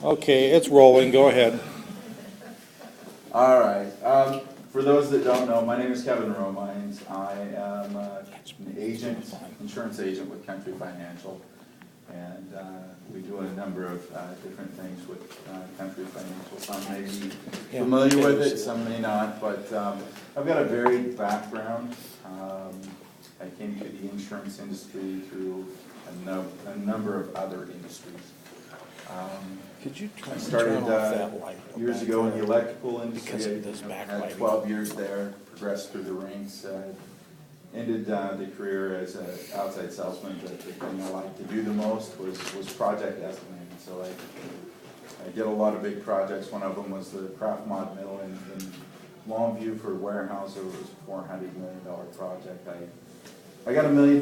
Okay, it's rolling, go ahead. All right. For those that don't know, my name is Kevin Romines. I am an agent, insurance agent with Country Financial, and we do a number of different things with Country Financial. Some may be familiar with it, some may not, but I've got a varied background. I came to the insurance industry through a number of other industries. Could you I turn started off that light? years ago in the electrical industry. Because of this I had backlighting. 12 years there, progressed through the ranks, ended the career as an outside salesman, but the thing I liked to do the most was project estimating. So I did a lot of big projects. One of them was the Kraft Mod Mill in Longview for Weyerhaeuser. It was a $400 million project. I got $1 million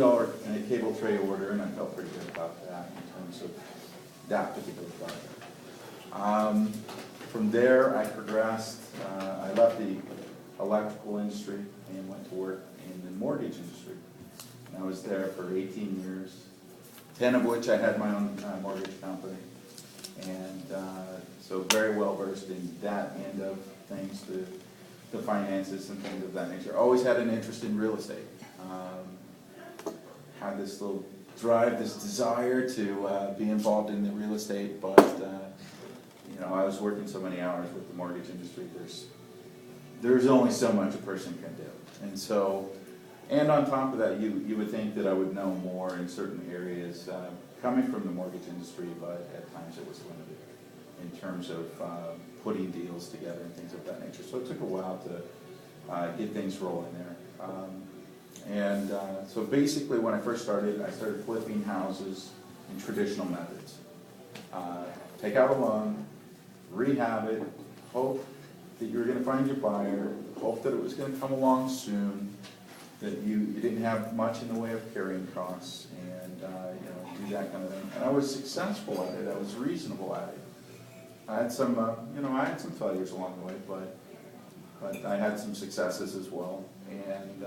cable tray order, and I felt pretty good about that in terms of that particular project. From there, I progressed. I left the electrical industry and went to work in the mortgage industry. And I was there for 18 years, 10 of which I had my own mortgage company. And so very well versed in that end of things, the finances and things of that nature. Always had an interest in real estate. Had this little drive, this desire to be involved in the real estate, but you know, I was working so many hours with the mortgage industry. There's only so much a person can do, and so, and on top of that, you would think that I would know more in certain areas coming from the mortgage industry, but at times it was limited in terms of putting deals together and things of that nature. So it took a while to get things rolling there. So basically when I first started, I started flipping houses in traditional methods. Take out a loan, rehab it, hope that you were going to find your buyer, hope that it was going to come along soon, that you didn't have much in the way of carrying costs, and you know, do that kind of thing. And I was successful at it. I was reasonable at it. I had some, you know, I had some failures along the way, but I had some successes as well. And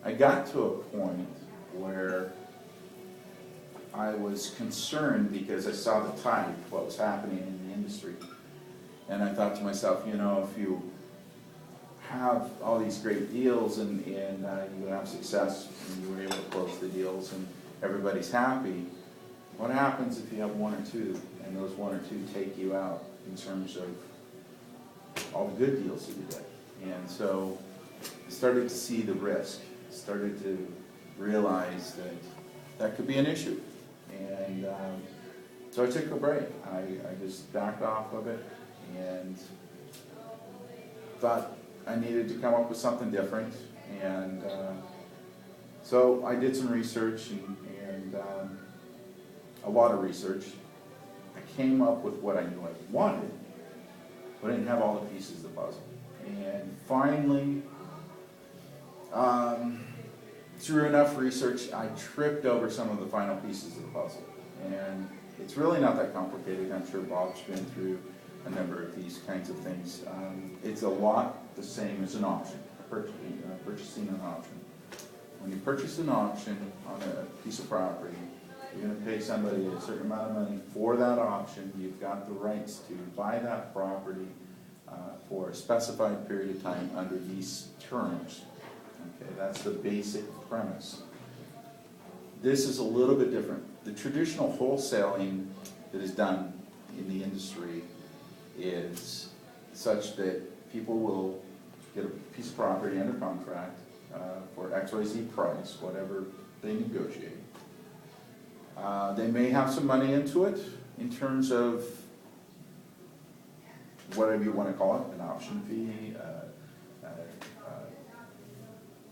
I got to a point where I was concerned because I saw the tide, what was happening in the industry. And I thought to myself, you know, if you have all these great deals and you have success and you were able to close the deals and everybody's happy, what happens if you have one or two and those one or two take you out in terms of all the good deals that you did? And so I started to see the risk. Started to realize that that could be an issue. And so I took a break. I just backed off of it and thought I needed to come up with something different. And so I did some research and a lot of research. I came up with what I knew I wanted, but I didn't have all the pieces of the puzzle. And finally, through enough research, I tripped over some of the final pieces of the puzzle. And it's really not that complicated. I'm sure Bob's been through a number of these kinds of things. It's a lot the same as an option, purchasing an option. When you purchase an option on a piece of property, you're going to pay somebody a certain amount of money for that option. You've got the rights to buy that property for a specified period of time under these terms. Okay, that's the basic premise. This is a little bit different. The traditional wholesaling that is done in the industry is such that people will get a piece of property under contract for XYZ price, whatever they negotiate. They may have some money into it in terms of whatever you want to call it, an option fee,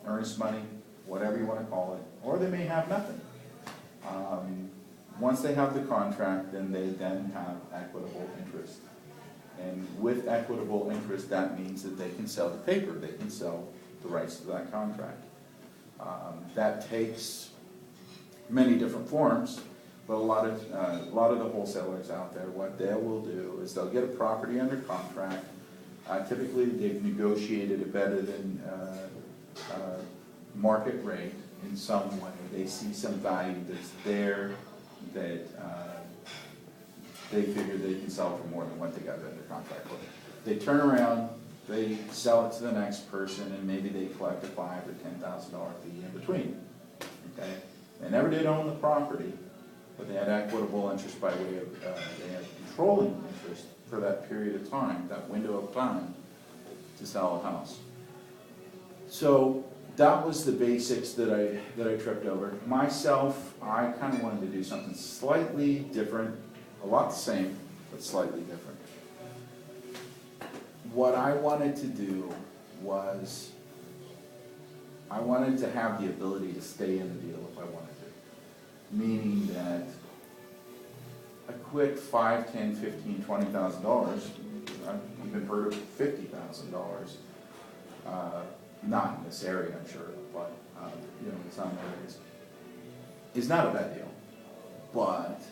earnest money, whatever you want to call it, or they may have nothing. Once they have the contract, then they then have equitable interest. And with equitable interest, that means that they can sell the paper, they can sell the rights to that contract. That takes many different forms, but a lot of the wholesalers out there, what they will do is they'll get a property under contract. Typically, they've negotiated it better than market rate in some way. They see some value that's there that they figure they can sell for more than what they got under contract for. They turn around, they sell it to the next person, and maybe they collect a $5,000 or $10,000 fee in between, okay? They never did own the property, but they had equitable interest by way of, they had controlling interest for that period of time, that window of time, to sell a house. So that was the basics that I tripped over. Myself, I kind of wanted to do something slightly different, a lot the same, but slightly different. What I wanted to do was, I wanted to have the ability to stay in the deal if I wanted to. Meaning that a quick $5,000, $10,000, $15,000, $20,000, I've even heard of $50,000. Not in this area, I'm sure, but you know, in some areas, is not a bad deal. But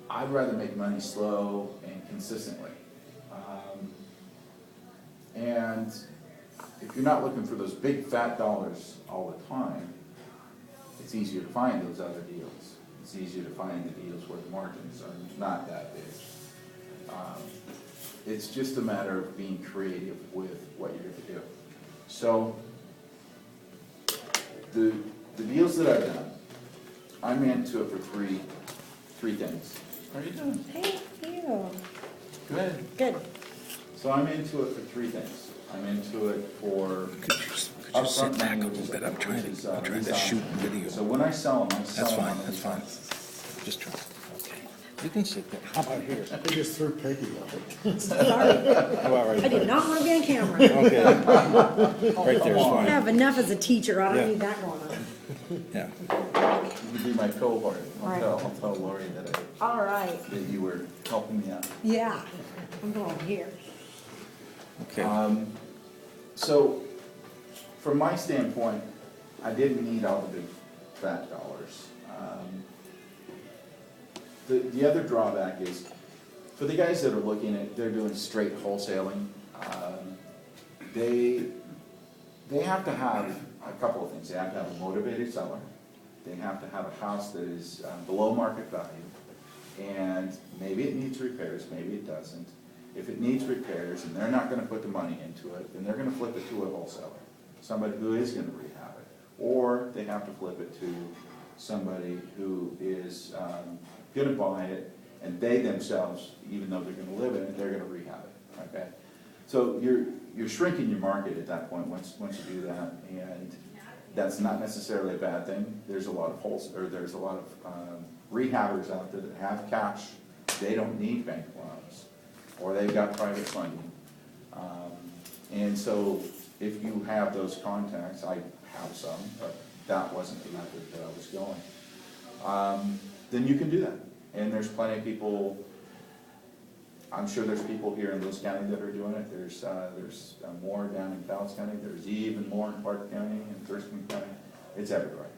I'd rather make money slow and consistently. And if you're not looking for those big fat dollars all the time, it's easier to find those other deals. It's easier to find the deals where the margins are not that big. It's just a matter of being creative with what you're going to do. So, the deals that I've done, I'm into it for three things. How are you doing? Thank you. Good. Good. So I'm into it for three things. I'm into it for Could you sit back a little bit? I'm trying to shoot video. So when I sell them, I sell That's them fine, on that's the fine. Just try, okay. You can sit there. How about here? I just threw Peggy off it. Sorry. How about right I did there? not want to be on camera. Okay. Right there is I fine. have enough as a teacher. I Yeah. don't need that going on. Yeah. You can be my cohort. Right. I'll tell Lori All right. that you were helping me out. Yeah. I'm going here. Okay. So, from my standpoint, I didn't need all the big fat dollars. The other drawback is, for the guys that are looking at, they're doing straight wholesaling, they have to have a couple of things. They have to have a motivated seller. They have to have a house that is below market value, and maybe it needs repairs, maybe it doesn't. If it needs repairs and they're not gonna put the money into it, then they're gonna flip it to a wholesaler, somebody who is gonna rehab it. Or they have to flip it to somebody who is gonna buy it, and they themselves, even though they're gonna live in it, they're gonna rehab it, okay? So you're shrinking your market at that point once you do that, and that's not necessarily a bad thing. There's a lot of rehabbers out there that have cash. They don't need bank loans, or they've got private funding. And so if you have those contacts, I have some, but that wasn't the method that I was going, then you can do that. And there's plenty of people, I'm sure there's people here in Lewis County that are doing it. There's more down in Dallas County. There's even more in Clark County and Thurston County. It's everywhere.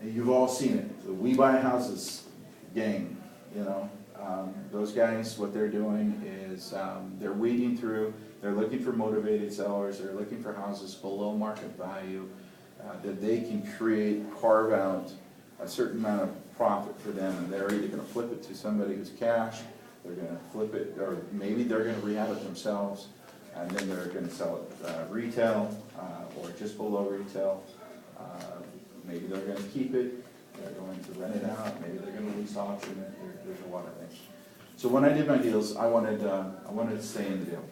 And you've all seen it. The We Buy Houses gang, you know. Those guys, what they're doing is they're weeding through, they're looking for motivated sellers, they're looking for houses below market value that they can carve out a certain amount of profit for them, and they're either gonna flip it to somebody who's cash, they're gonna flip it, or maybe they're gonna rehab it themselves, and then they're gonna sell it retail, or just below retail. Maybe they're gonna keep it, they're going to rent it out, maybe they're gonna lease auction it, there's a lot of things. So when I did my deals, I wanted to stay in the deal.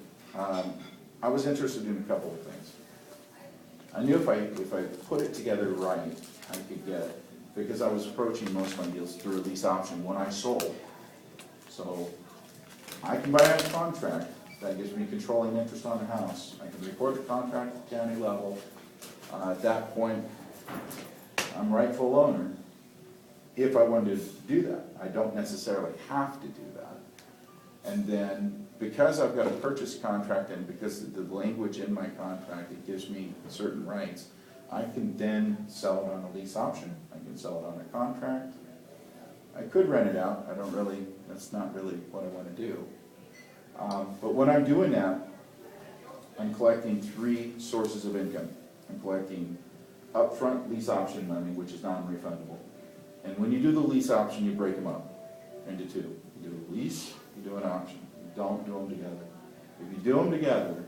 I was interested in a couple of things. I knew if I put it together right, I could get it, because I was approaching most of my deals through a lease option when I sold. So I can buy a contract, that gives me controlling interest on the house. I can record the contract at the county level. At that point, I'm rightful owner. If I wanted to do that, I don't necessarily have to do that. And then, because I've got a purchase contract and because of the language in my contract, it gives me certain rights, I can then sell it on a lease option. I can sell it on a contract. I could rent it out. That's not really what I want to do. But when I'm doing that, I'm collecting three sources of income. I'm collecting upfront lease option money, which is non-refundable. And when you do the lease option, you break them up into two. You do a lease, you do an option. You don't do them together. If you do them together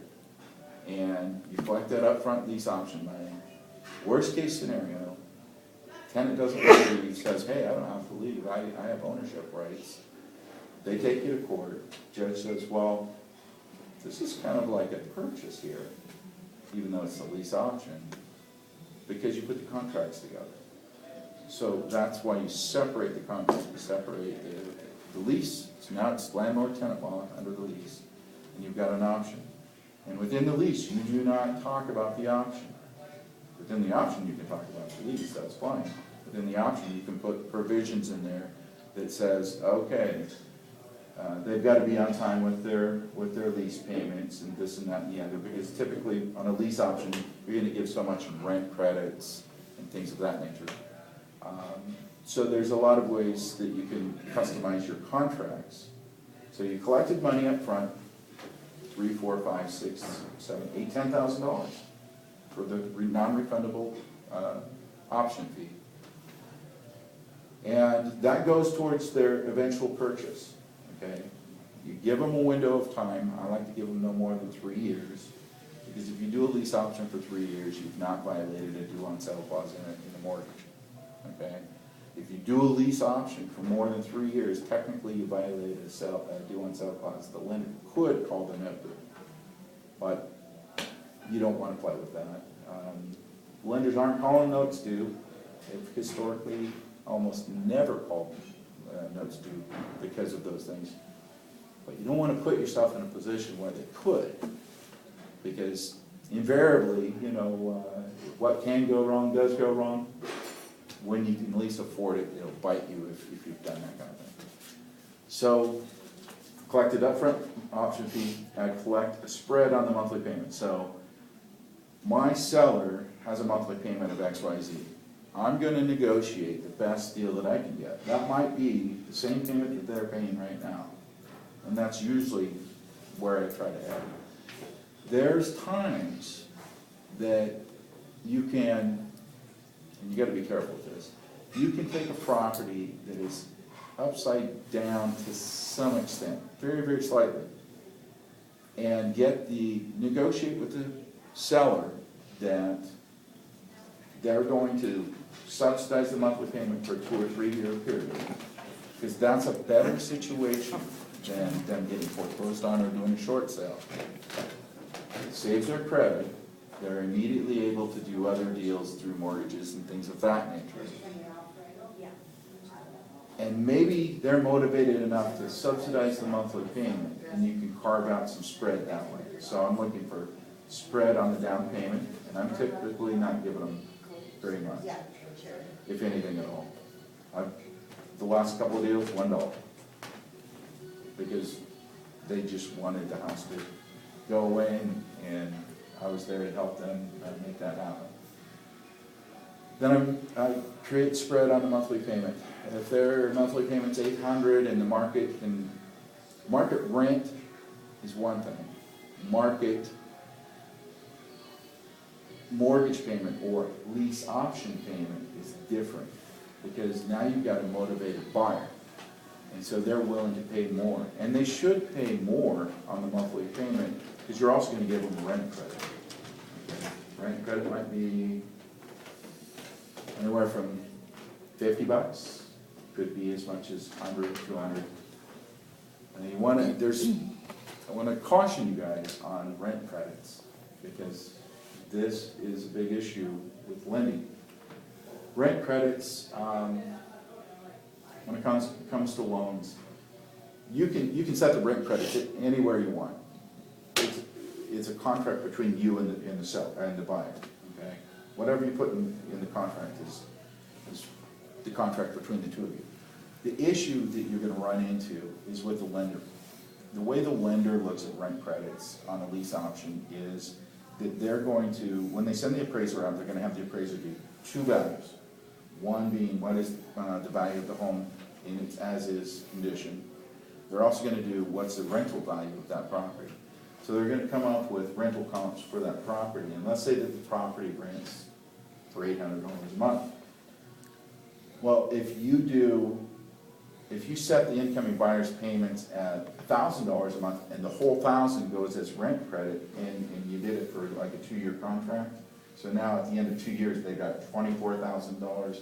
and you collect that upfront lease option money, worst case scenario, tenant doesn't leave, says, hey, I don't have to leave, I have ownership rights. They take you to court, judge says, well, this is kind of like a purchase here, even though it's a lease option, because you put the contracts together. So that's why you separate the contract, you separate the lease, so now it's landlord-tenant law under the lease, and you've got an option. And within the lease, you do not talk about the option. Within the option, you can talk about the lease, that's fine. Within the option, you can put provisions in there that says, okay, they've got to be on time with their lease payments and this and that and the other, because typically on a lease option, you're going to give so much in rent credits and things of that nature. So there's a lot of ways that you can customize your contracts. So you collected money up front, $3, $4, $5, $6, $7, $8, $10,000 for the non-refundable option fee. And that goes towards their eventual purchase, okay? You give them a window of time. I like to give them no more than 3 years, because if you do a lease option for 3 years, you've not violated a due on sale clause in the mortgage, okay? If you do a lease option for more than 3 years, technically you violated a due on sale clause. The lender could call the note, but you don't want to play with that. Lenders aren't calling notes due. They've historically almost never called notes due because of those things. But you don't want to put yourself in a position where they could, because invariably, you know, what can go wrong does go wrong. When you can least afford it, it'll bite you if you've done that kind of thing. So, collected upfront option fee, I collect a spread on the monthly payment. So, my seller has a monthly payment of XYZ. I'm going to negotiate the best deal that I can get. That might be the same payment that they're paying right now. And that's usually where I try to add. There's times that you can, and you got to be careful with this, you can take a property that is upside down to some extent, very, very slightly, and negotiate with the seller that they're going to subsidize the monthly payment for a 2 or 3 year period, because that's a better situation than them getting foreclosed on or doing a short sale. It saves their credit. They're immediately able to do other deals through mortgages and things of that nature. And maybe they're motivated enough to subsidize the monthly payment, and you can carve out some spread that way. So I'm looking for spread on the down payment, and I'm typically not giving them very much, if anything at all. The last couple of deals, $1, because they just wanted the house to go away, and I was there to help them make that happen. Then I create spread on the monthly payment. If their monthly payment's $800 and the market rent is one thing. Market mortgage payment or lease option payment is different, because now you've got a motivated buyer. And so they're willing to pay more. And they should pay more on the monthly payment, because you're also going to give them rent credit. Okay. Rent credit might be anywhere from $50, could be as much as $100, $200. And I want to caution you guys on rent credits, because this is a big issue with lending. Rent credits, when it comes to loans, you can set the rent credit anywhere you want. It's a contract between you and the seller and the buyer. Okay, whatever you put in the contract is the contract between the two of you. The issue that you're going to run into is with the lender. The way the lender looks at rent credits on a lease option is that they're going to, when they send the appraiser out, they're going to have the appraiser do two values. One being what is the value of the home in its as-is condition. They're also going to do what's the rental value of that property. So they're going to come up with rental comps for that property. And let's say that the property rents for $800 a month. Well, if you set the incoming buyer's payments at $1,000 a month, and the whole 1,000 goes as rent credit, and you did it for like a 2-year contract, so now at the end of 2 years, they got $24,000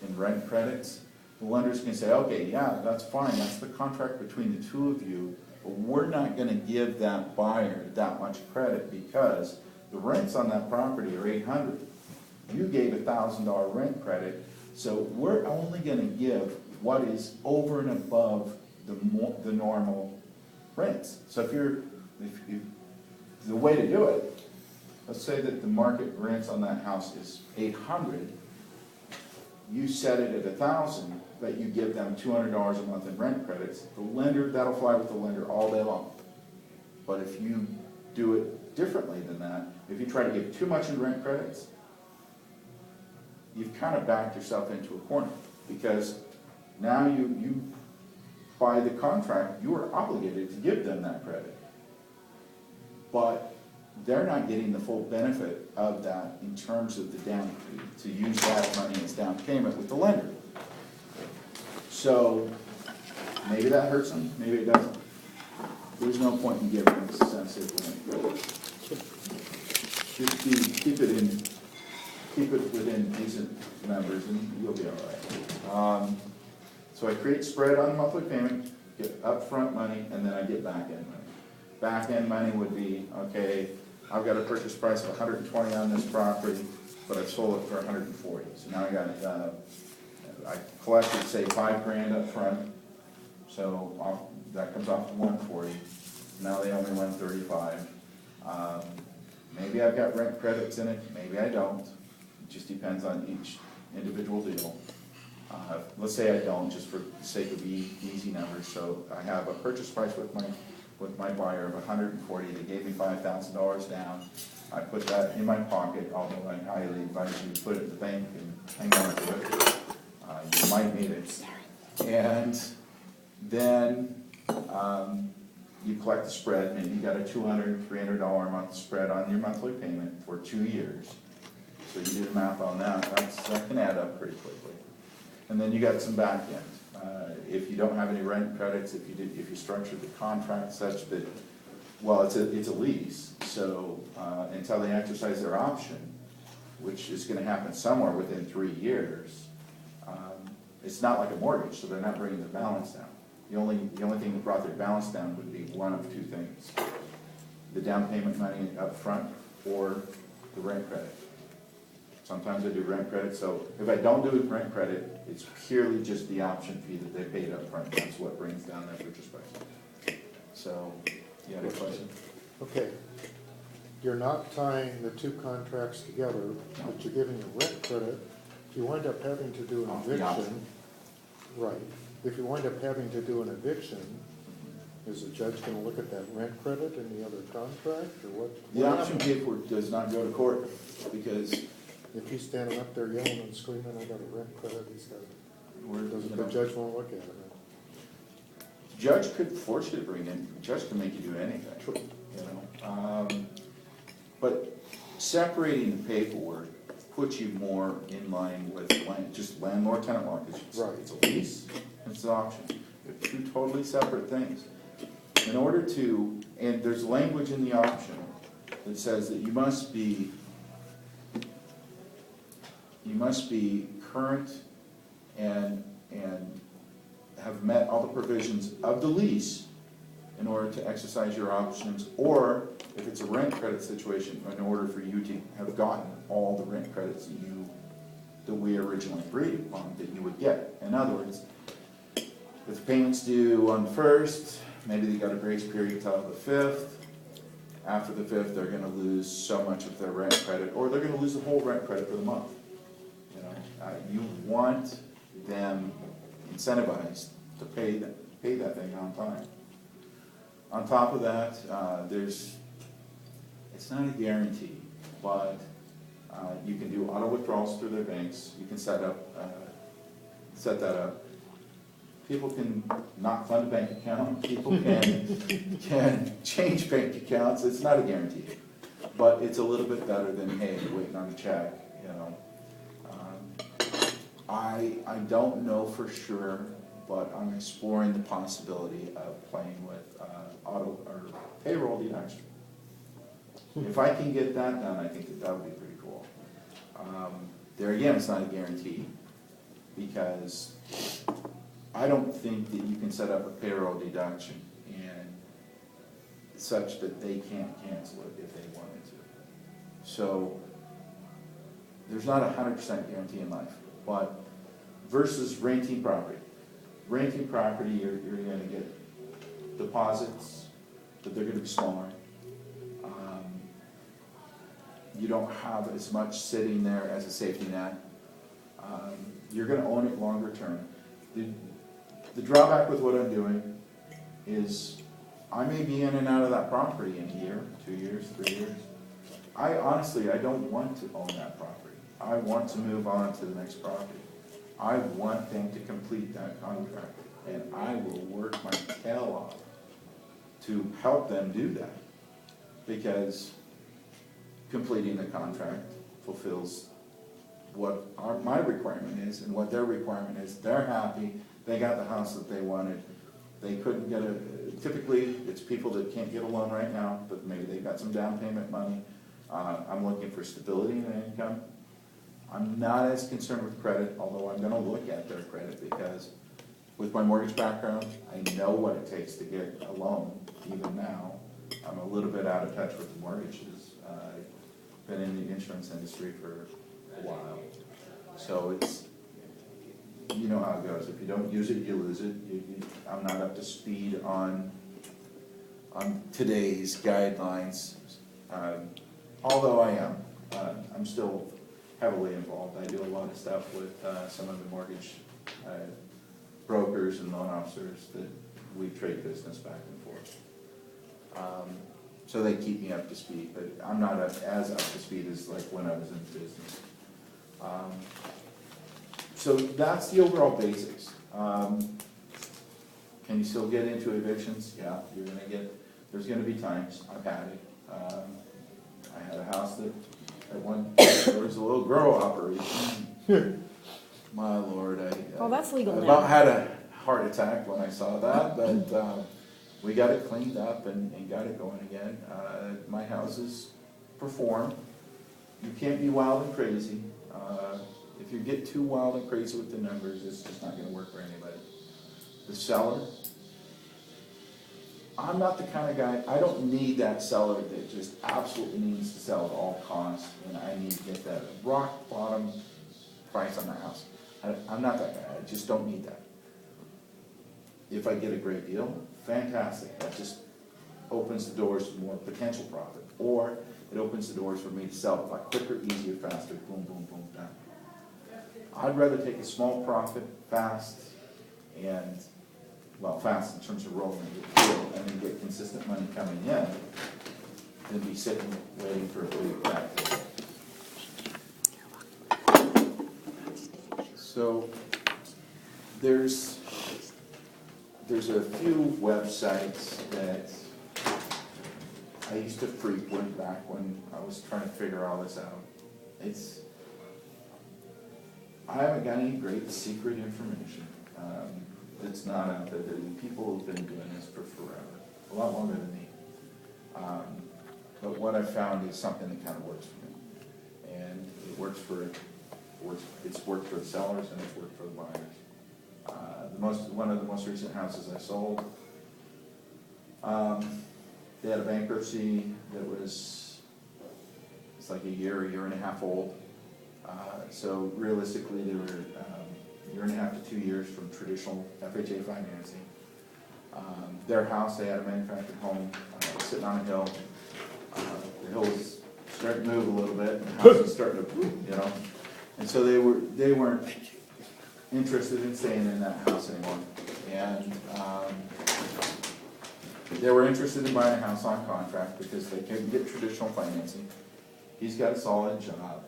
in rent credits, the lenders can say, okay, yeah, that's fine, that's the contract between the two of you, but we're not gonna give that buyer that much credit because the rents on that property are $800. You gave $1,000 rent credit, so we're only gonna give what is over and above the normal rents. So if the way to do it, let's say that the market rents on that house is $800, you set it at $1,000, but you give them $200 a month in rent credits, the lender, that'll fly with the lender all day long. But if you do it differently than that, if you try to give too much in rent credits, you've kind of backed yourself into a corner, because now you by the contract, you are obligated to give them that credit. But they're not getting the full benefit of that in terms of the down, to use that money as down payment with the lender. So maybe that hurts them, maybe it doesn't. There's no point in giving them sensitive rent. Just keep it within decent numbers and you'll be all right. So I create spread on the monthly payment, get upfront money, and then I get back end money. Back end money would be, okay, I've got a purchase price of 120 on this property, but I sold it for 140. So now I collected, say, $5,000 up front, so that comes off to 140. Now they only won 35. Maybe I've got rent credits in it, maybe I don't. It just depends on each individual deal. Let's say I don't, just for the sake of easy numbers. So I have a purchase price with my buyer of 140. They gave me $5,000 down. I put that in my pocket, although I highly advise you to put it in the bank and hang on to it. You might need it. And then you collect the spread. Maybe you got a $200, $300 a month spread on your monthly payment for 2 years. So you do the math on that. That can add up pretty quickly. And then you got some back end. If you don't have any rent credits, if you structured the contract such that, well, it's a lease, so until they exercise their option, which is going to happen somewhere within 3 years, it's not like a mortgage, so they're not bringing the balance down. The only thing that brought their balance down would be one of two things: the down payment money up front or the rent credit. Sometimes I do rent credit, so if I don't do rent credit, it's purely just the option fee that they paid up front. That's what brings down their purchase price. So, you had a question? Okay, you're not tying the two contracts together, but you're giving a rent credit. If you wind up having to do an eviction, right, if you wind up having to do an eviction, is the judge gonna look at that rent credit in the other contract, or what? The option paperwork does not go to court, because If he's standing up there yelling and screaming, I got a rent credit, the judge won't look at it. judge could force you to bring in, judge can make you do anything, you know. But separating the paperwork puts you more in line with just landlord-tenant law, because it's a lease, it's an option. They're two totally separate things. In order to, and there's language in the option that says that you must be current and have met all the provisions of the lease in order to exercise your options, or if it's a rent credit situation, in order for you to have gotten all the rent credits that we originally agreed upon that you would get. In other words, if the payment's due on the 1st, maybe they got a grace period till the 5th. After the 5th, they're gonna lose so much of their rent credit, or they're gonna lose the whole rent credit for the month. You know, you want them incentivized to pay that thing on time. On top of that, it's not a guarantee, but you can do auto withdrawals through their banks. You can set that up. People can not fund a bank account. People can change bank accounts. It's not a guarantee, but it's a little bit better than, hey, waiting on a check, you know. I don't know for sure, but I'm exploring the possibility of playing with auto or payroll deduction. If I can get that done, I think that would be pretty cool. There again, it's not a guarantee, because I don't think that you can set up a payroll deduction and such that they can't cancel it if they wanted to. So there's not 100% guarantee in life, but versus renting property. Renting property, you're gonna get deposits, but they're gonna be smaller. You don't have as much sitting there as a safety net. You're gonna own it longer term. The drawback with what I'm doing is I may be in and out of that property in a year, 2 years, 3 years. I honestly don't want to own that property. I want to move on to the next property. I want them to complete that contract, and I will work my tail off to help them do that, because completing the contract fulfills what my requirement is and what their requirement is. They're happy, they got the house that they wanted. They couldn't get typically it's people that can't get a loan right now, but maybe they've got some down payment money. I'm looking for stability in income. I'm not as concerned with credit, although I'm gonna look at their credit, because with my mortgage background, I know what it takes to get a loan, even now. I'm a little bit out of touch with the mortgages. I've been in the insurance industry for a while. So it's, you know how it goes. If you don't use it, you lose it. I'm not up to speed on today's guidelines, although I am. I'm still heavily involved. I do a lot of stuff with some of the mortgage brokers and loan officers that we trade business back and forth. So they keep me up to speed, but I'm not as up to speed as like when I was in business. So that's the overall basics. Can you still get into evictions? Yeah, you're gonna get, there's gonna be times, I've had it. I had a house that at one, there was a little grow operation. My Lord, Well, that's legal I now. about had a heart attack when I saw that, but we got it cleaned up and got it going again. My houses perform. You can't be wild and crazy. If you get too wild and crazy with the numbers, it's just not gonna work for anybody. The seller, I'm not the kind of guy, I don't need that seller that just absolutely needs to sell at all costs, and I need to get that rock bottom price on my house. I'm not that guy, I just don't need that. If I get a great deal, fantastic, that just opens the doors to more potential profit, or it opens the doors for me to sell it like quicker, easier, faster, boom, boom, boom, done. I'd rather take a small profit fast and, well, fast in terms of rolling the deal, and then get consistent money coming in, than be sitting waiting for a big crack. So there's a few websites that I used to frequent back when I was trying to figure all this out. I haven't got any great secret information that's not out there. People have been doing this for forever, a lot longer than me. But what I've found is something that kind of works for me, and it works for it's worked for the sellers and it's worked for the buyers. One of the most recent houses I sold, they had a bankruptcy that was, it's like a year and a half old. So realistically, they were a year and a half to 2 years from traditional FHA financing. Their house, they had a manufactured home sitting on a hill. The hill was starting to move a little bit, and the house was starting to, you know. And so they weren't interested in staying in that house anymore. And they were interested in buying a house on contract because they couldn't get traditional financing. He's got a solid job.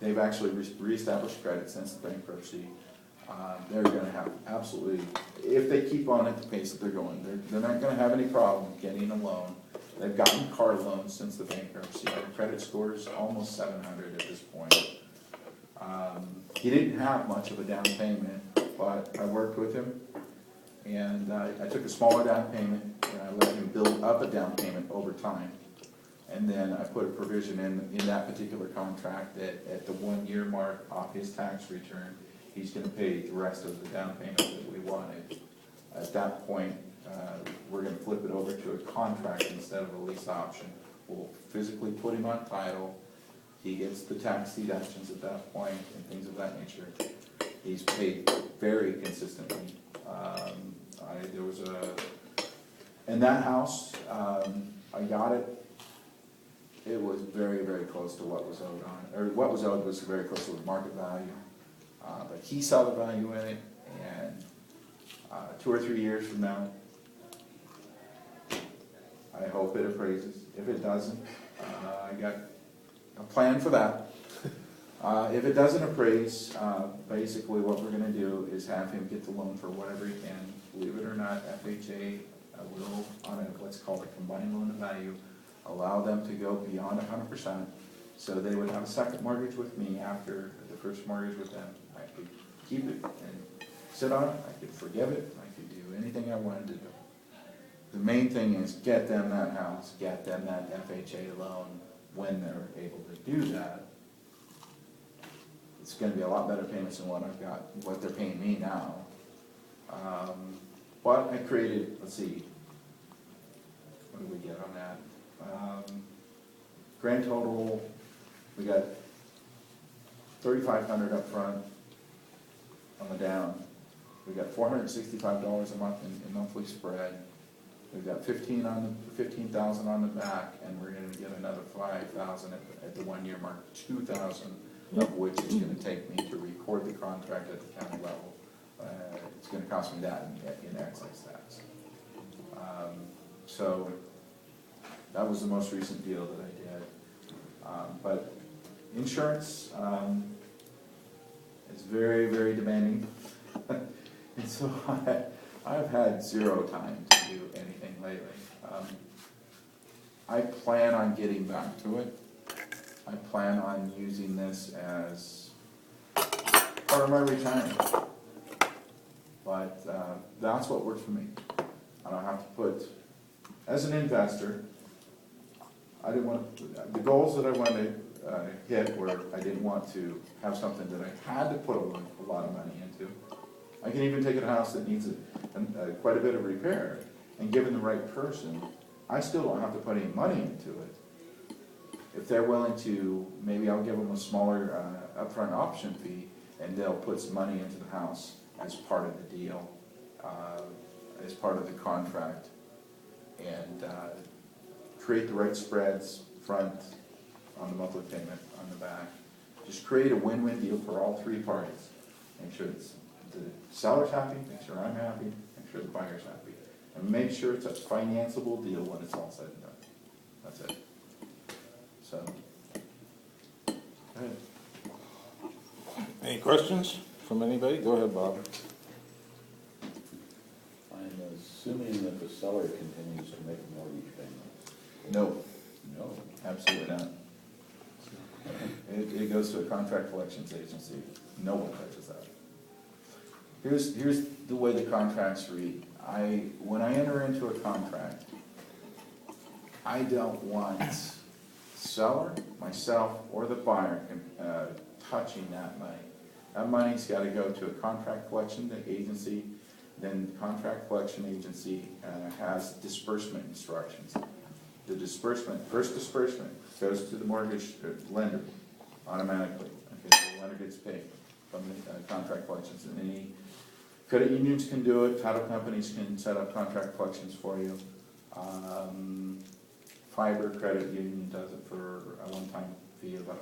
They've actually reestablished credit since the bankruptcy. They're going to have absolutely, if they keep on at the pace that they're going, they're not going to have any problem getting a loan. They've gotten car loans since the bankruptcy. Their credit score is almost 700 at this point. He didn't have much of a down payment, but I worked with him, and I took a smaller down payment, and I let him build up a down payment over time. And then I put a provision in that particular contract that at the 1 year mark off his tax return, he's gonna pay the rest of the down payment that we wanted. At that point, we're gonna flip it over to a contract instead of a lease option. We'll physically put him on title, he gets the tax deductions at that point and things of that nature. He's paid very consistently. There was in that house, I got it. It was very, very close to what was owed on it, or what was owed was very close to the market value. But he saw the value in it, and 2 or 3 years from now, I hope it appraises. If it doesn't, I got a plan for that. If it doesn't appraise, basically what we're gonna do is have him get the loan for whatever he can. Believe it or not, FHA will, on a, what's called a combined loan to value, allow them to go beyond 100%. So they would have a second mortgage with me after the first mortgage with them. I could keep it and sit on it, I could forgive it, I could do anything I wanted to do. The main thing is get them that house, get them that FHA loan. When they're able to do that, it's gonna be a lot better payments than what I've got, what they're paying me now. But I created, let's see, what did we get on that? Grand total, we got $3,500 up front on the down. We got $465 a month in monthly spread. We've got 15,000 on the back, and we're gonna get another 5,000 at the 1 year mark, 2,000 of which is gonna take me to record the contract at the county level. It's gonna cost me that in excise tax. So that was the most recent deal that I did. But insurance is very, very demanding. And so I've had 0 time to do anything lately. I plan on getting back to it. I plan on using this as part of my retirement. But that's what works for me. I don't have to put, as an investor, I didn't want, the goals that I wanted to hit were, I didn't want to have something that I had to put a lot of money into. I can even take a house that needs quite a bit of repair, and given the right person, I still don't have to put any money into it. If they're willing to, maybe I'll give them a smaller upfront option fee, and they'll put some money into the house as part of the deal, as part of the contract, and create the right spreads front on the monthly payment, on the back. Just create a win-win deal for all 3 parties. Make sure it's the seller's happy, make sure I'm happy, make sure the buyer's happy. And make sure it's a financeable deal when it's all said and done. That's it. So, go ahead. Any questions from anybody? Go ahead, Bob. I'm assuming that the seller continues to make a mortgage payment. No, No. absolutely not. It goes to a contract collections agency. No one touches that. Here's the way the contracts read. When I enter into a contract, I don't want seller, myself, or the buyer touching that money. That money's gotta go to a contract collection agency, then the contract collection agency has disbursement instructions. The disbursement, first disbursement, goes to the mortgage lender automatically. Okay, so the lender gets paid from the contract collections. And any credit unions can do it, title companies can set up contract collections for you. Fiber Credit Union does it for a one-time fee of $100,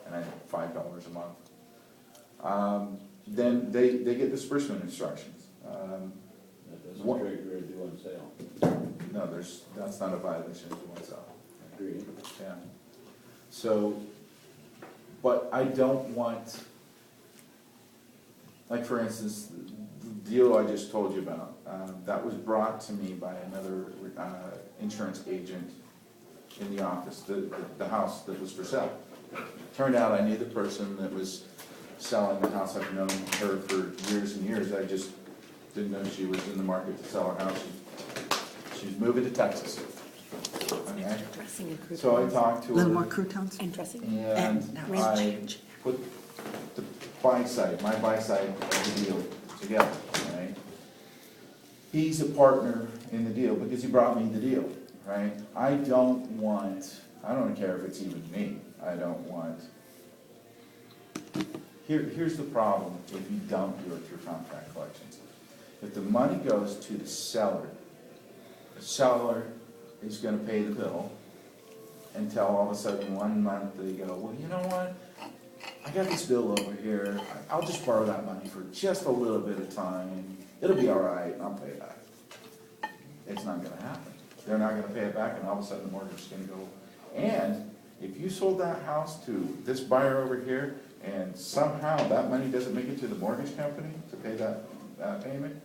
and I think $5 a month. Then they get disbursement instructions. That doesn't What- trigger a due on sale. No, that's not a violation of the oneself. Agreed. Yeah. So, but I don't want, like for instance, the deal I just told you about, that was brought to me by another insurance agent in the office, the house that was for sale. Turned out I knew the person that was selling the house. I've known her for years and years. I just didn't know she was in the market to sell her house. She's moving to Texas. Okay? Dressing and croutons. So I talked to A little more her, croutons? And dressing. and now ranch. I put the buy side, my buy side of the deal together, right? He's a partner in the deal because he brought me the deal, right? I don't care if it's even me, I don't want. Here's the problem if you don't do it through contract collections. If the money goes to the seller is gonna pay the bill until all of a sudden 1 month they go, well, you know what? I got this bill over here, I'll just borrow that money for just a little bit of time. It'll be all right, and I'll pay it back. It's not gonna happen. They're not gonna pay it back, and all of a sudden the mortgage is gonna go. And if you sold that house to this buyer over here, and somehow that money doesn't make it to the mortgage company to pay that payment,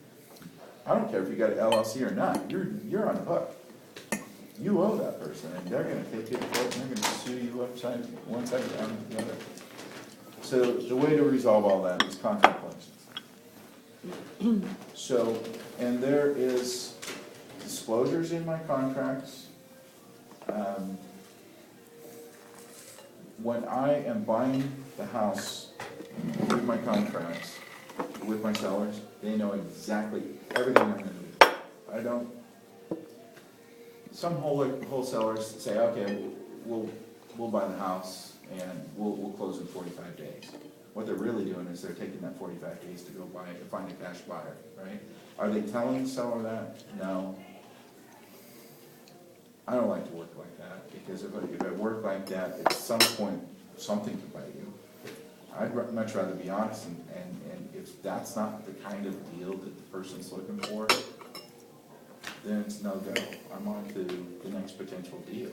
I don't care if you got an LLC or not, you're on the hook. You owe that person, and they're gonna take you to court, and they're gonna sue you one side down the other. So the way to resolve all that is contract collections. So, and there is disclosures in my contracts. When I am buying the house with my contracts, with my sellers, they know exactly everything I'm gonna do. I don't, some wholesalers say, okay, we'll buy the house and we'll close in 45 days. What they're really doing is they're taking that 45 days to go find a cash buyer, right? Are they telling the seller that? No. I don't like to work like that, because if I work like that, at some point, something can bite you. I'd much rather be honest, and if that's not the kind of deal that the person's looking for, then it's no go. I'm on to the next potential deal.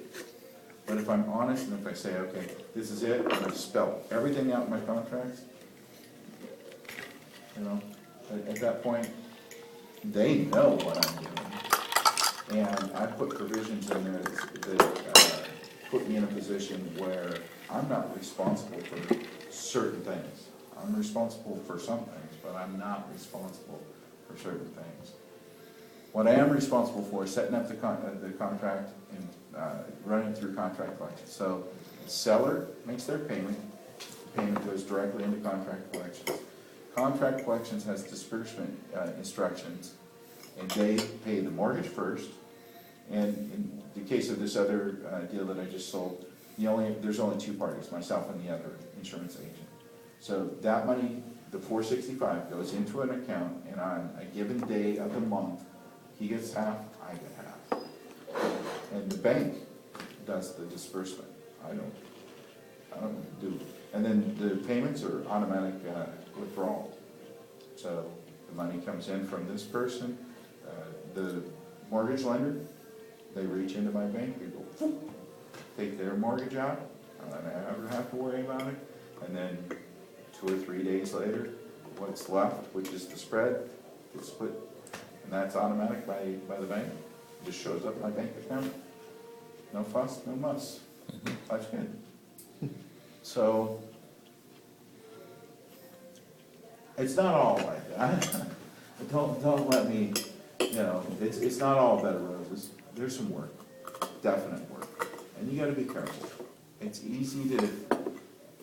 But if I'm honest, and if I say, okay, this is it, and I spell everything out in my contracts, at that point, they know what I'm doing. And I put provisions in there that put me in a position where I'm not responsible for certain things. I'm responsible for some things, but I'm not responsible for certain things. What I am responsible for is setting up the contract and running through contract collection. So the seller makes their payment, the payment goes directly into contract collections. Contract collections has disbursement instructions, and they pay the mortgage first. And in the case of this other deal that I just sold, there's only two parties, myself and the other insurance agent. So that money, the $465, goes into an account, and on a given day of the month, he gets half, I get half. And the bank does the disbursement. I don't do. And then the payments are automatic withdrawal. So the money comes in from this person, the mortgage lender, they reach into my bank, they go, whoop, take their mortgage out, I don't have to worry about it. And then 2 or 3 days later, what's left, which is the spread, gets split, and that's automatic by the bank. It just shows up in my bank account. No fuss, no muss. Life's good. So, it's not all like that. Don't let me, it's not all bed of roses. There's some work, definite work, and you gotta be careful. It's easy to,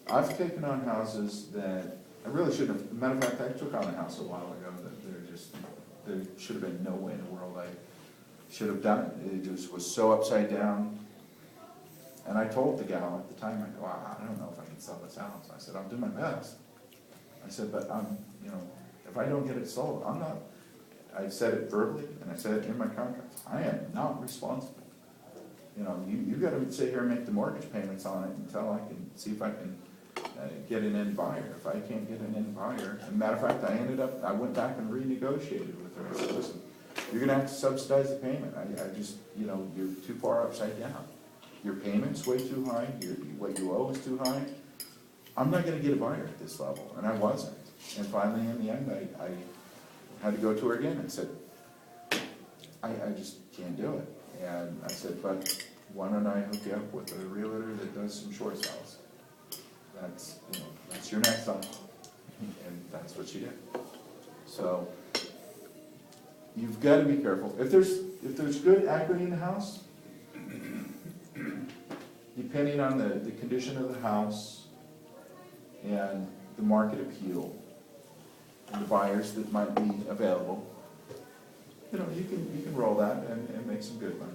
I've taken on houses that I really shouldn't have. Matter of fact, I took on a house a while ago that there should have been no way in the world I should have done it. It just was so upside down. And I told the gal at the time, I go, I don't know if I can sell this house. I said, I'll do my best. I said, but if I don't get it sold, I'm not, I said it verbally, and I said it in my contract, I am not responsible. You gotta sit here and make the mortgage payments on it until I can see if I can get an end buyer. If I can't get an end buyer, as a matter of fact, I went back and renegotiated with her. I said, listen, you're gonna have to subsidize the payment. I just, you're too far upside down. Your payment's way too high, what you owe is too high. I'm not gonna get a buyer at this level, and I wasn't. And finally, in the end, I had to go to her again and said, I just can't do it. And I said, but why don't I hook you up with a realtor that does some short sales? that's your next option. And that's what she did. So, you've got to be careful. If there's good equity in the house, depending on the condition of the house and the market appeal and the buyers that might be available, you can roll that and make some good money.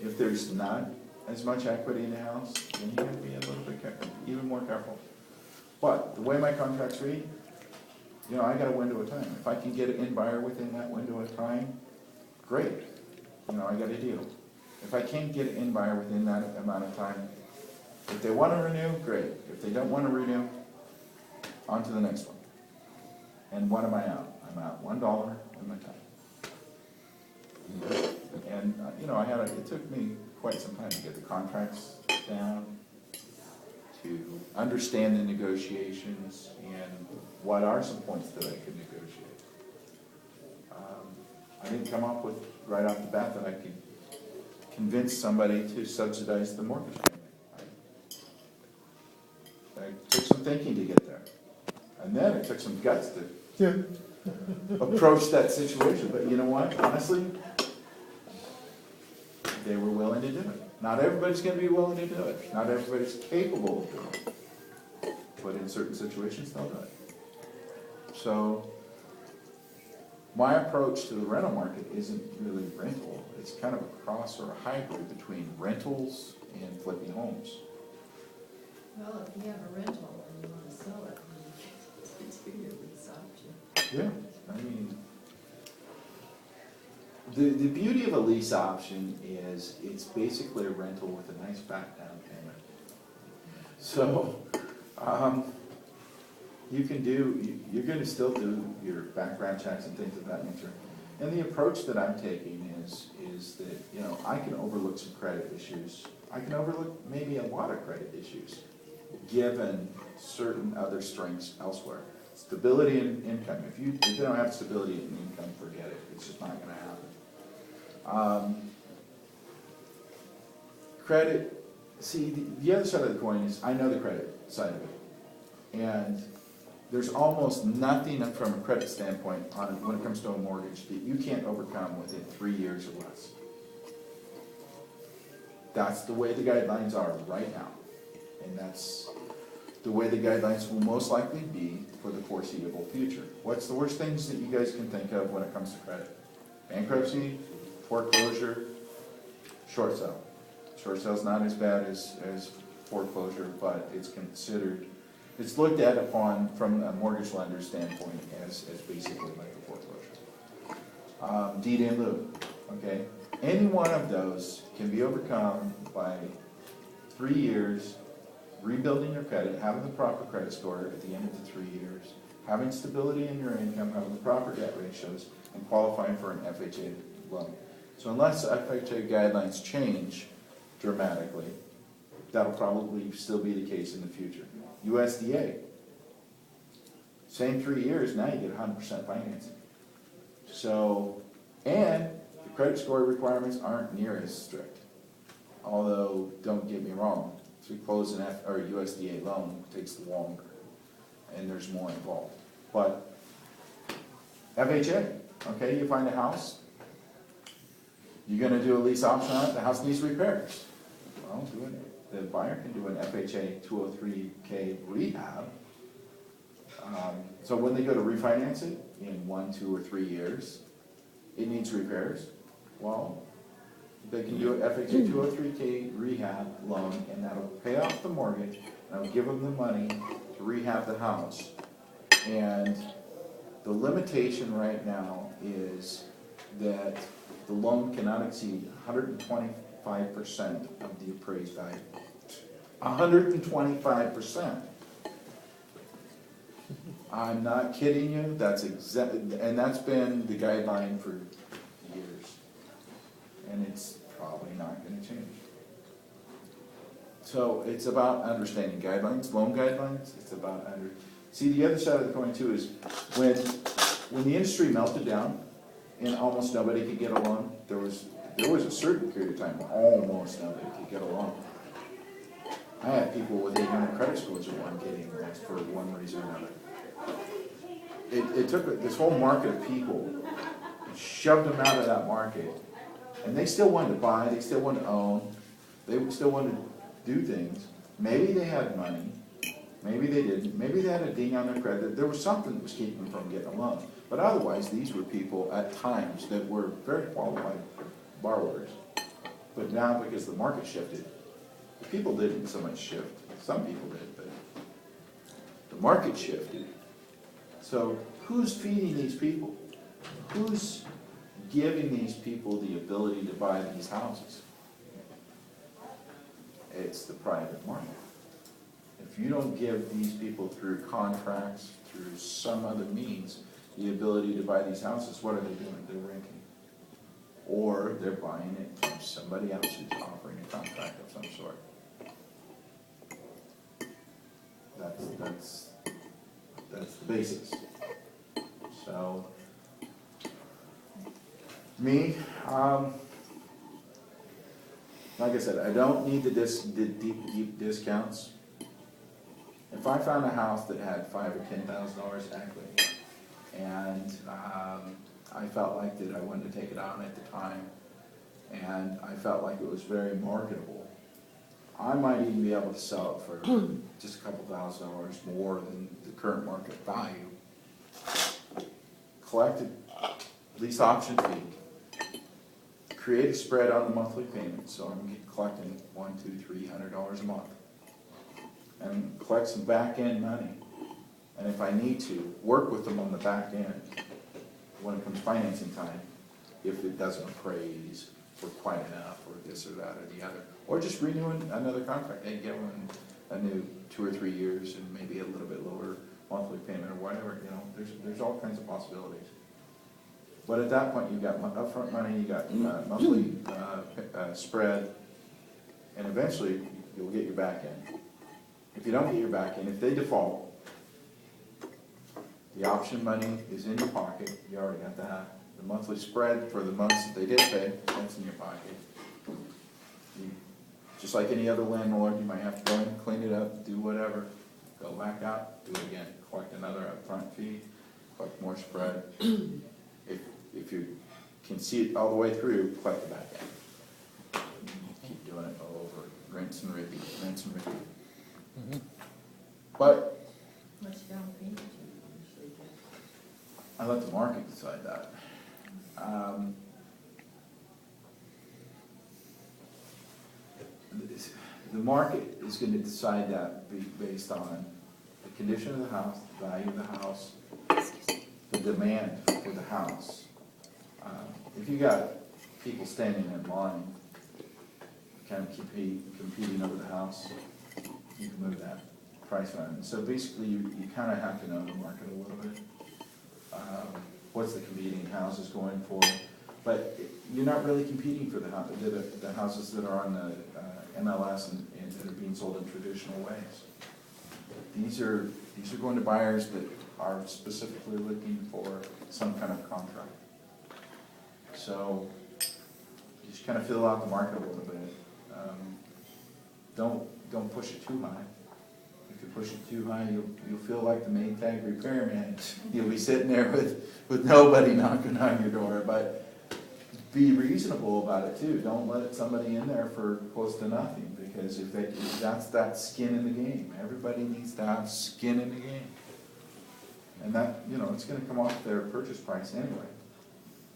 If there's not as much equity in the house, then you gotta be a little bit careful, even more careful. But the way my contracts read, I got a window of time. If I can get an in buyer within that window of time, great. I got a deal. If I can't get an in buyer within that amount of time, if they want to renew, great. If they don't want to renew, on to the next one. And what am I out? I'm out $1 in my time. And, it took me quite some time to get the contracts down, to understand the negotiations and what are some points that I could negotiate. I didn't come up with, right off the bat, that I could convince somebody to subsidize the mortgage payment. I took some thinking to get there. And then it took some guts to approach that situation. But you know what? Honestly, they were willing to do it. Not everybody's going to be willing to do it. Not everybody's capable of doing it. But in certain situations, they'll do it. So, my approach to the rental market isn't really rental. It's kind of a cross or a hybrid between rentals and flipping homes. Well, if you have a rental and you want to sell it, you can do your lease option. Yeah, I mean, the beauty of a lease option is it's basically a rental with a nice back down payment. So, you're going to still do your background checks and things of that nature. And the approach that I'm taking is that, I can overlook some credit issues. I can overlook maybe a lot of credit issues, given certain other strengths elsewhere. Stability in income. If you don't have stability in income, forget it. It's just not going to happen. Credit, see, the other side of the coin is, I know the credit side of it. And there's almost nothing from a credit standpoint when it comes to a mortgage that you can't overcome within 3 years or less. That's the way the guidelines are right now. And that's the way the guidelines will most likely be for the foreseeable future. What's the worst things that you guys can think of when it comes to credit? Bankruptcy, foreclosure, short sale. Short sale's not as bad as foreclosure, but it's looked at upon from a mortgage lender standpoint as basically like a foreclosure. Deed in lieu, okay? Any one of those can be overcome by 3 years, rebuilding your credit, having the proper credit score at the end of the 3 years, having stability in your income, having the proper debt ratios, and qualifying for an FHA loan. So unless FHA guidelines change dramatically, that'll probably still be the case in the future. USDA, same 3 years, now you get 100% financing. So, and the credit score requirements aren't near as strict. Although, don't get me wrong, to close an USDA loan takes longer, and there's more involved. But FHA, okay, you find a house, you're going to do a lease option on it, the house needs repairs. Well, the buyer can do an FHA 203K rehab. So when they go to refinance it in 1, 2, or 3 years, it needs repairs. Well, they can do an FHA 203K rehab loan, and that'll pay off the mortgage, and that'll give them the money to rehab the house. And the limitation right now is that the loan cannot exceed 125% of the appraised value. 125%. I'm not kidding you. That's and that's been the guideline for years, and it's probably not going to change. So it's about understanding guidelines, loan guidelines. It's about See, the other side of the coin too is when the industry melted down and almost nobody could get a loan. There was a certain period of time when almost nobody could get a loan. I had people with 800 credit scores that weren't getting loans for one reason or another. It took this whole market of people, and shoved them out of that market, and they still wanted to buy, they still wanted to own, they still wanted to do things. Maybe they had money, maybe they didn't, maybe they had a ding on their credit, there was something that was keeping them from getting a loan. But otherwise, these were people at times that were very qualified borrowers. But now, because the market shifted, the people didn't so much shift, some people did, but the market shifted. So who's feeding these people? Who's giving these people the ability to buy these houses? It's the private market. If you don't give these people through contracts, through some other means, the ability to buy these houses, what are they doing? They're renting. Or they're buying it from somebody else who's offering a contract of some sort. That's the basis. So, me, like I said, I don't need the deep discounts. If I found a house that had $5,000 or $10,000 equity, and I felt like that I wanted to take it on at the time, and I felt like it was very marketable, I might even be able to sell it for just a couple $1,000s more than the current market value. Collect a lease option fee, create a spread on the monthly payment, so I'm collecting $100, $200, $300 a month, and collect some back end money. And if I need to, work with them on the back end when it comes financing time, if it doesn't appraise for quite enough, or this or that or the other. Or just renewing another contract, they get one a new 2 or 3 years and maybe a little bit lower monthly payment or whatever, you know, there's all kinds of possibilities. But at that point, you've got upfront money, you got monthly spread, and eventually you'll get your back end. If you don't get your back end, if they default, the option money is in your pocket, you already got that. The monthly spread for the months that they did pay, that's in your pocket. Just like any other landlord, you might have to go in, clean it up, do whatever, go back out, do it again, collect another upfront fee, collect more spread. If you can see it all the way through, collect the back end. Keep doing it all over, rinse and repeat, rinse and repeat. But What's down payment you usually get? I let the market decide that. The market is going to decide that based on the condition of the house, the value of the house, the demand for the house. If you got people standing in line, kind of competing over the house, you can move that price around. So basically, you kind of have to know the market a little bit. What's the competing houses going for? But you're not really competing for the houses that are on the MLS and that are being sold in traditional ways. These are going to buyers that are specifically looking for some kind of contract. So you just kind of fill out the market a little bit. Don't push it too high. If you push it too high, you'll feel like the Maytag repairman. You'll be sitting there with nobody knocking on your door. But be reasonable about it too. Don't let somebody in there for close to nothing, because if that's that skin in the game. Everybody needs to have skin in the game, and that, you know, it's going to come off their purchase price anyway.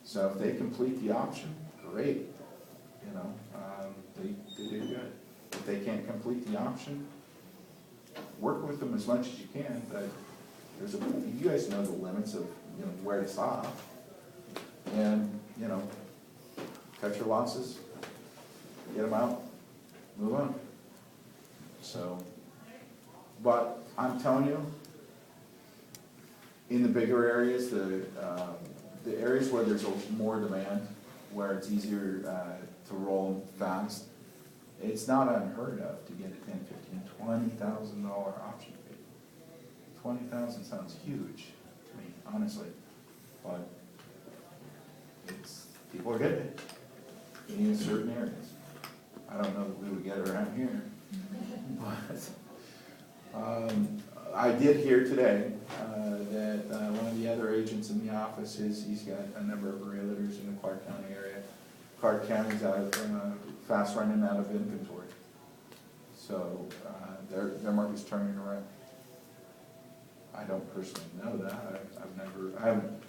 So if they complete the option, great. You know, they do good. If they can't complete the option, work with them as much as you can. But you guys know the limits of, you know, where to stop, and, you know, cut your losses, get them out, move on. So, but I'm telling you, in the bigger areas, the areas where there's more demand, where it's easier to roll fast, it's not unheard of to get a $10,000, $15,000, $20,000 option fee. $20,000 sounds huge to me, honestly, but people are getting it in certain areas. I don't know that we would get it around here, I did hear today that one of the other agents in the office he's got a number of realtors in the Clark County area. Clark County's fast running out of inventory. So their market's turning around. I don't personally know that. I haven't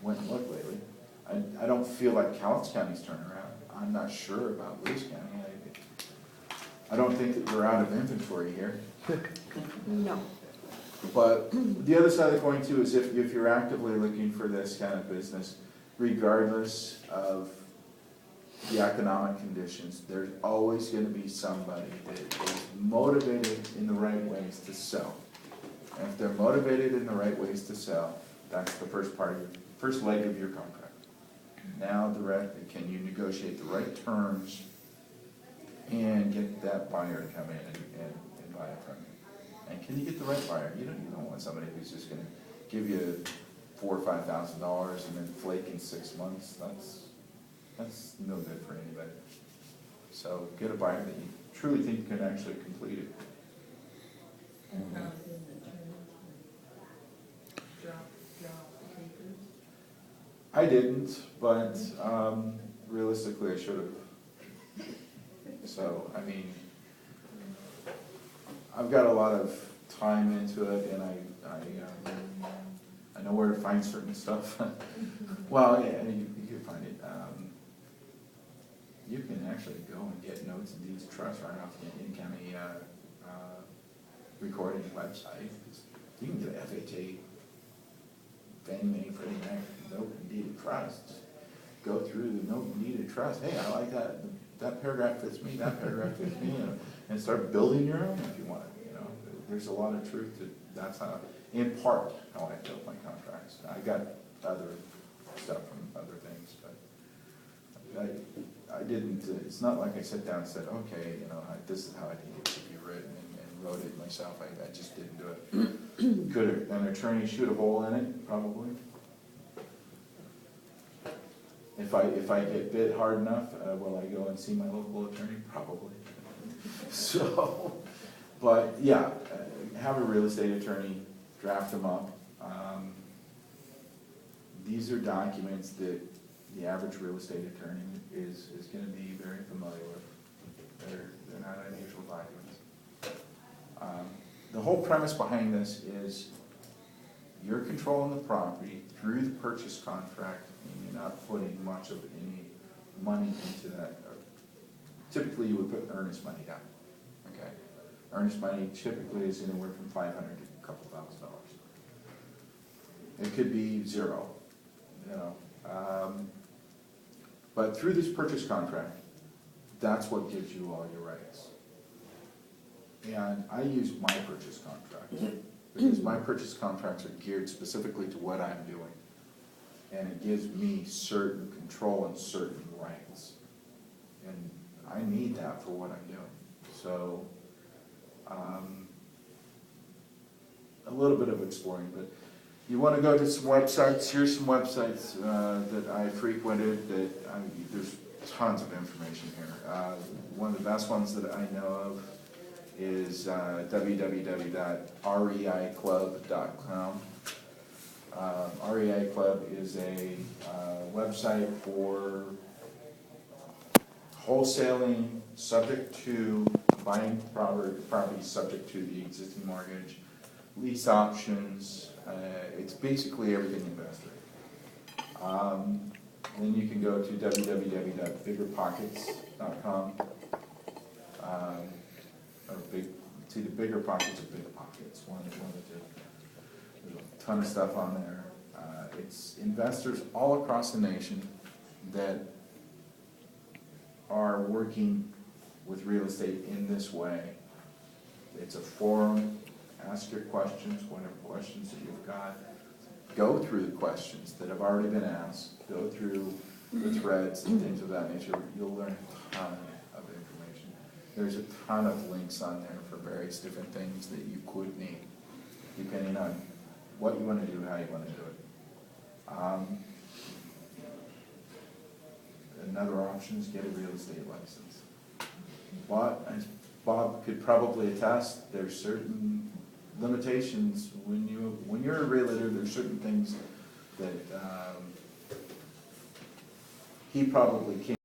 went and looked lately. I don't feel like Cowlitz County's turning around. I'm not sure about Lewis County. I don't think that we're out of inventory here. No. But the other side of the coin too is if you're actively looking for this kind of business, regardless of the economic conditions, there's always going to be somebody that is motivated in the right ways to sell. And if they're motivated in the right ways to sell, that's the first leg of your contract. Now can you negotiate the right terms and get that buyer to come in and buy it from you? And can you get the right buyer? You don't want somebody who's just going to give you $4,000 or $5,000 and then flake in 6 months. That's no good for anybody. So get a buyer that you truly think can actually complete it. And how did the attorney drop the papers? I didn't, but realistically I should have. So, I mean, I've got a lot of time into it, and I know where to find certain stuff. Well, yeah, you can find it. You can actually go and get notes and deeds of trust right off the in-county recording website. You can get an FHA, Fannie Mae, Freddie Mac note and deed of trust. Go through the note and deed of trust. Hey, I like that. That paragraph fits me. That paragraph fits me, and start building your own if you want. There's a lot of truth to that's how, in part, how I built my contracts. I got other stuff from other things, but I didn't. It's not like I sat down and said, okay, this is how I think it should be written, and wrote it myself. I just didn't do it. Could an attorney shoot a hole in it? Probably. If I get bid hard enough, will I go and see my local attorney? Probably. So, but yeah, have a real estate attorney draft them up. These are documents that the average real estate attorney is going to be very familiar with. They're not unusual documents. The whole premise behind this is you're controlling the property through the purchase contract, and you're not putting much of any money into that. Typically, you would put earnest money down. Okay, earnest money typically is anywhere from $500 to a couple $1,000. It could be zero, but through this purchase contract, that's what gives you all your rights. And I use my purchase contracts because my purchase contracts are geared specifically to what I'm doing. And it gives me certain control and certain rights. And I need that for what I'm doing. So, a little bit of exploring, but you want to go to some websites. Here's some websites that I frequented there's tons of information here. One of the best ones that I know of is www.reiclub.com. REI Club is a website for wholesaling, subject to buying property subject to the existing mortgage, lease options. It's basically everything investor. Then you can go to www.biggerpockets.com. It's either Bigger Pockets or Big Pockets, one of the two. There's a ton of stuff on there. It's investors all across the nation that are working with real estate in this way. It's a forum. Ask your questions, whatever questions that you've got. Go through the questions that have already been asked. Go through the threads and things of that nature. You'll learn a ton of information. There's a ton of links on there for various different things that you could need, depending on what you want to do, how you want to do it. Another option is get a real estate license. But Bob could probably attest, there's certain limitations when you're a realtor, there's certain things that, he probably can't